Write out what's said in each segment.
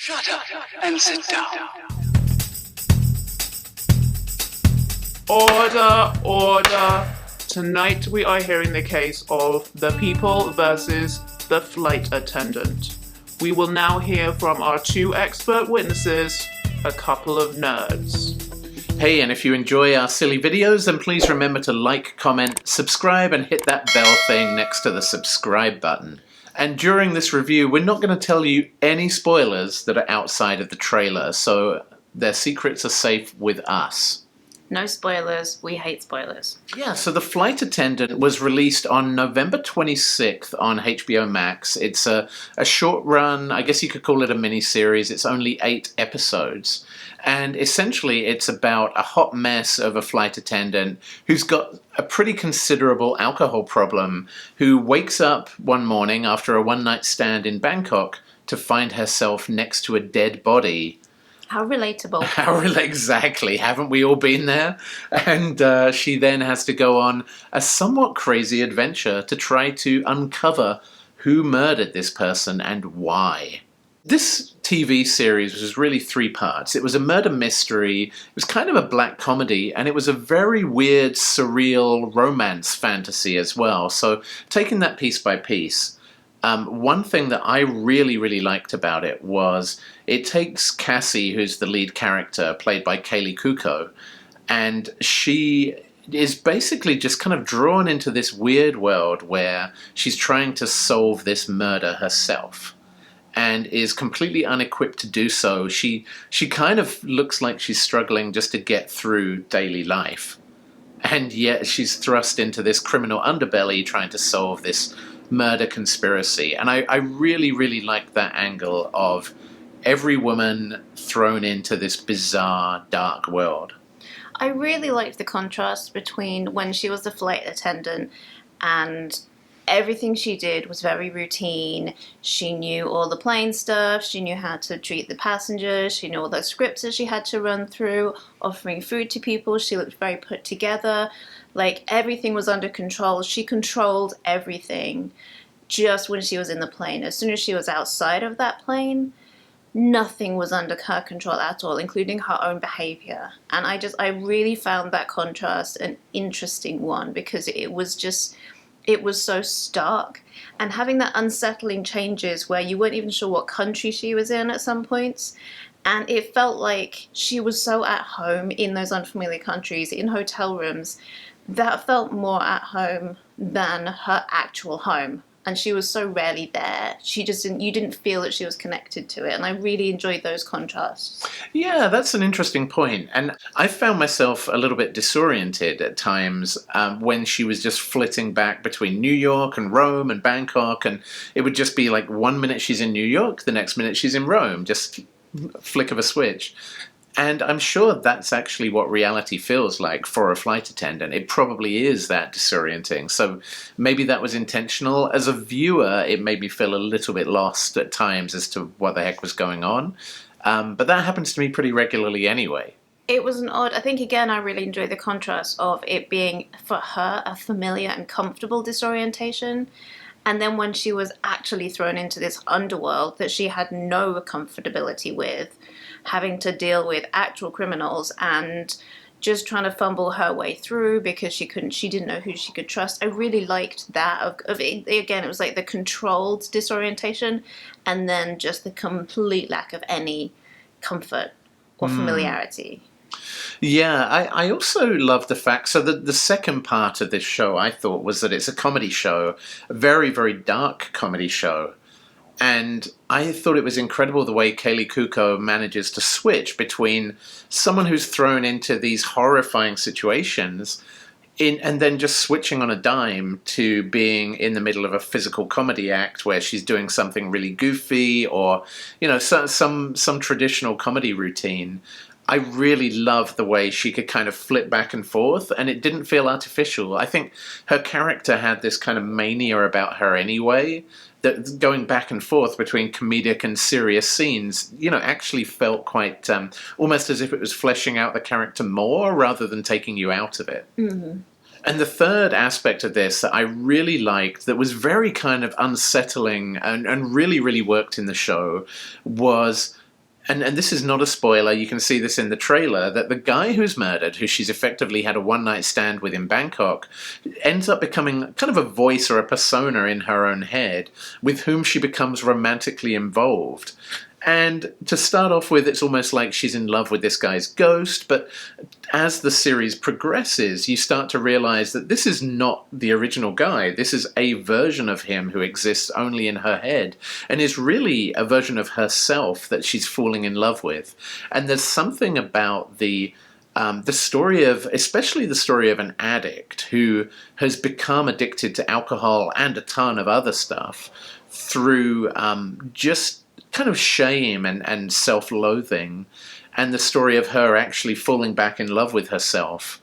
Shut up and sit down. Order, order. Tonight we are hearing the case of the people versus the flight attendant. We will now hear from our two expert witnesses, a couple of nerds. Hey, and if you enjoy our silly videos, then please remember to like, comment, subscribe, and hit that bell thing next to the subscribe button. And during this review, we're not going to tell you any spoilers that are outside of the trailer, so their secrets are safe with us. No spoilers. We hate spoilers. Yeah, so The Flight Attendant was released on November 26th on HBO Max. It's a short run, I guess you could call it a mini-series. It's only 8 episodes. And essentially it's about a hot mess of a flight attendant who's got a pretty considerable alcohol problem, who wakes up one morning after a one-night stand in Bangkok to find herself next to a dead body. How relatable. Exactly. Haven't we all been there? And she then has to go on a somewhat crazy adventure to try to uncover who murdered this person and why. This TV series was really 3 parts. It was a murder mystery, it was kind of a black comedy, and it was a very weird, surreal romance fantasy as well. So taking that piece by piece, one thing that I really liked about it was it takes Cassie, who's the lead character, played by Kaley Cuoco, and she is basically just kind of drawn into this weird world where she's trying to solve this murder herself, and is completely unequipped to do so. She kind of looks like she's struggling just to get through daily life, and yet she's thrust into this criminal underbelly trying to solve this murder conspiracy. And I really like that angle of every woman thrown into this bizarre, dark world. I really liked the contrast between when she was the flight attendant and everything she did was very routine. She knew all the plane stuff, she knew how to treat the passengers, she knew all the scripts that she had to run through, offering food to people. She looked very put together, like everything was under control. She controlled everything just when she was in the plane. As soon as she was outside of that plane, nothing was under her control at all, including her own behavior. And I really found that contrast an interesting one, because it was so stark, and having that unsettling changes where you weren't even sure what country she was in at some points, and it felt like she was so at home in those unfamiliar countries, in hotel rooms, that felt more at home than her actual home. And she was so rarely there. You didn't feel that she was connected to it. And I really enjoyed those contrasts. Yeah, that's an interesting point. And I found myself a little bit disoriented at times when she was just flitting back between New York and Rome and Bangkok. And it would just be like 1 minute she's in New York, the next minute she's in Rome, just flick of a switch. And I'm sure that's actually what reality feels like for a flight attendant. It probably is that disorienting. So maybe that was intentional. As a viewer, it made me feel a little bit lost at times as to what the heck was going on. But that happens to me pretty regularly anyway. It was I think again, I really enjoyed the contrast of it being, for her, a familiar and comfortable disorientation. And then when she was actually thrown into this underworld that she had no comfortability with, having to deal with actual criminals and just trying to fumble her way through because she didn't know who she could trust. I really liked that of it. Again, it was like the controlled disorientation, and then just the complete lack of any comfort or familiarity. Yeah, I also love the fact, so the second part of this show, I thought, was that it's a comedy show, a very dark comedy show. And I thought it was incredible the way Kaley Cuoco manages to switch between someone who's thrown into these horrifying situations and then just switching on a dime to being in the middle of a physical comedy act where she's doing something really goofy, or, you know, some traditional comedy routine. I really loved the way she could kind of flip back and forth, and it didn't feel artificial. I think her character had this kind of mania about her anyway, that going back and forth between comedic and serious scenes, you know, actually felt quite almost as if it was fleshing out the character more rather than taking you out of it. Mm-hmm. And the third aspect of this that I really liked, that was very kind of unsettling and really worked in the show, was And this is not a spoiler, you can see this in the trailer, that the guy who's murdered, who she's effectively had a one-night stand with in Bangkok, ends up becoming kind of a voice or a persona in her own head, with whom she becomes romantically involved. And to start off with, it's almost like she's in love with this guy's ghost, but as the series progresses, you start to realize that this is not the original guy. This is a version of him who exists only in her head, and is really a version of herself that she's falling in love with. And there's something about the story of, especially the story of an addict who has become addicted to alcohol and a ton of other stuff through just kind of shame and self-loathing, and the story of her actually falling back in love with herself,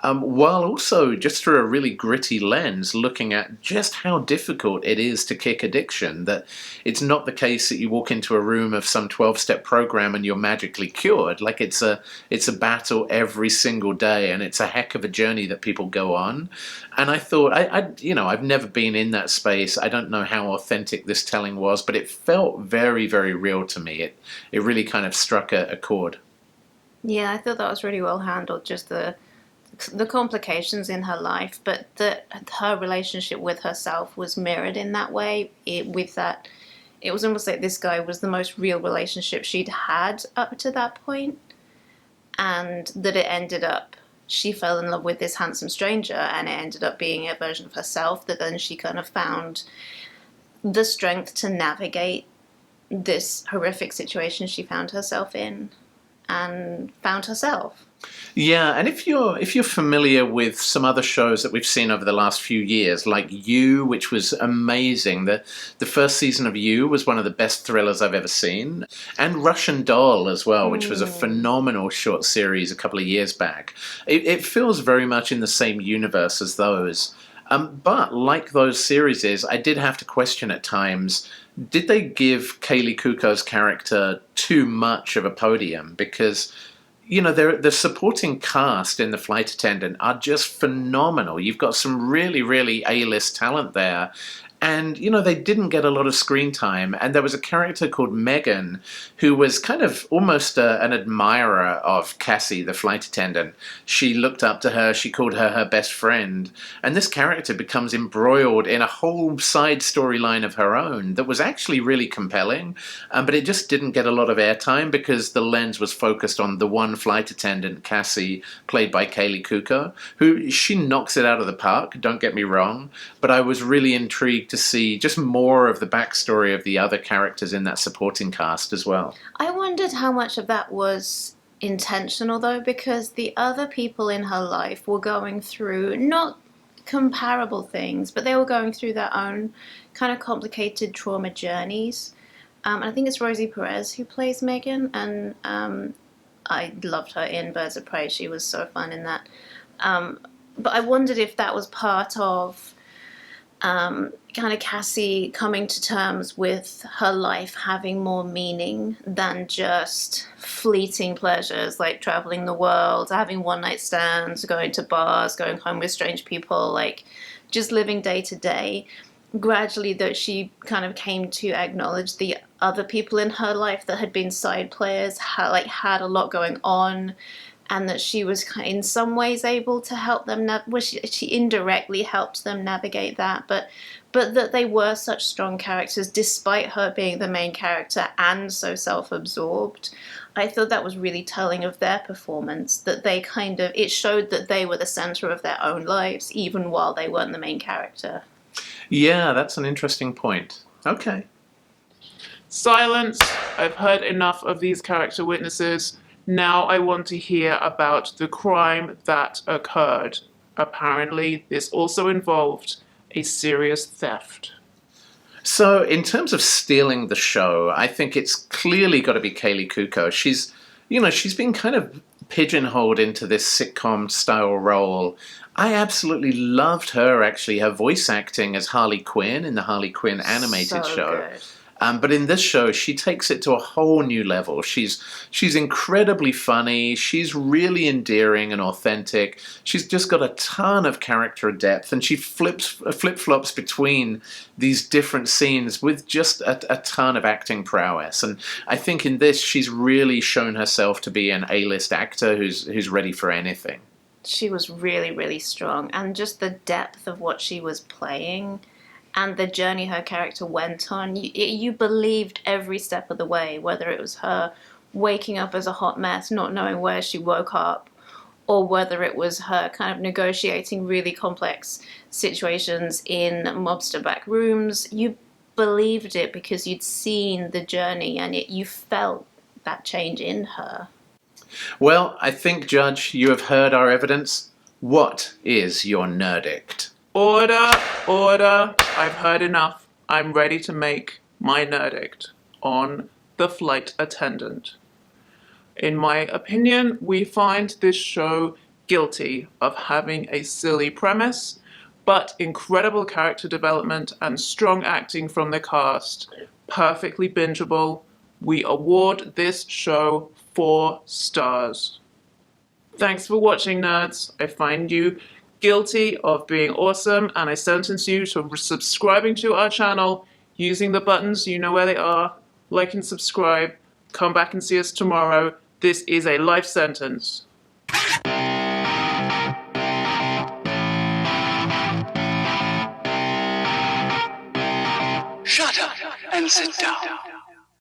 while also just through a really gritty lens looking at just how difficult it is to kick addiction, that it's not the case that you walk into a room of some 12-step program and you're magically cured. Like it's a battle every single day, and it's a heck of a journey that people go on. And I thought, I've never been in that space. I don't know how authentic this telling was, but it felt very, very real to me. It really kind of struck a chord. Yeah, I thought that was really well handled, just the complications in her life, but that her relationship with herself was mirrored in that way. It was almost like this guy was the most real relationship she'd had up to that point, and that it ended up, she fell in love with this handsome stranger, and it ended up being a version of herself that then she kind of found the strength to navigate this horrific situation she found herself in, and found herself. Yeah, and if you're familiar with some other shows that we've seen over the last few years, like You, which was amazing. The first season of You was one of the best thrillers I've ever seen. And Russian Doll as well, which was a phenomenal short series a couple of years back. It feels very much in the same universe as those. But like those series, I did have to question at times, did they give Kaley Cuoco's character too much of a podium? Because the supporting cast in The Flight Attendant are just phenomenal. You've got some really, really A-list talent there. And, they didn't get a lot of screen time. And there was a character called Megan who was kind of almost an admirer of Cassie, the flight attendant. She looked up to her. She called her best friend. And this character becomes embroiled in a whole side storyline of her own that was actually really compelling. But it just didn't get a lot of airtime because the lens was focused on the one flight attendant, Cassie, played by Kaley Cuoco, who she knocks it out of the park, don't get me wrong. But I was really intrigued to see just more of the backstory of the other characters in that supporting cast as well. I wondered how much of that was intentional, though, because the other people in her life were going through not comparable things, but they were going through their own kind of complicated trauma journeys. And I think it's Rosie Perez who plays Megan, and I loved her in Birds of Prey. She was so fun in that. But I wondered if that was part of kind of Cassie coming to terms with her life having more meaning than just fleeting pleasures like traveling the world, having one-night stands, going to bars, going home with strange people, like just living day to day. Gradually, that she kind of came to acknowledge the other people in her life that had been side players, had a lot going on, and that she was in some ways able to help them. She indirectly helped them navigate that, but that they were such strong characters despite her being the main character and so self-absorbed. I thought that was really telling of their performance, that they it showed that they were the center of their own lives even while they weren't the main character. Yeah, that's an interesting point. Okay. Silence. I've heard enough of these character witnesses. Now I want to hear about the crime that occurred. Apparently, this also involved a serious theft. So, in terms of stealing the show, I think it's clearly got to be Kaley Cuoco. She's been kind of pigeonholed into this sitcom-style role. I absolutely loved her voice acting as Harley Quinn in the Harley Quinn animated show. Good. But in this show, she takes it to a whole new level. She's incredibly funny. She's really endearing and authentic. She's just got a ton of character depth, and she flip-flops between these different scenes with just a ton of acting prowess. And I think in this, she's really shown herself to be an A-list actor who's ready for anything. She was really, really strong, and just the depth of what she was playing and the journey her character went on, you believed every step of the way, whether it was her waking up as a hot mess, not knowing where she woke up, or whether it was her kind of negotiating really complex situations in mobster back rooms. You believed it because you'd seen the journey, and you felt that change in her. Well, I think, Judge, you have heard our evidence. What is your nerdict? Order, order. I've heard enough. I'm ready to make my nerdict on The Flight Attendant. In my opinion, we find this show guilty of having a silly premise, but incredible character development and strong acting from the cast. Perfectly bingeable. We award this show 4 stars. Thanks for watching, nerds. I find you guilty of being awesome, and I sentence you to subscribing to our channel using the buttons. You know where they are. Like and subscribe. Come back and see us tomorrow. This is a life sentence. Shut up and sit down.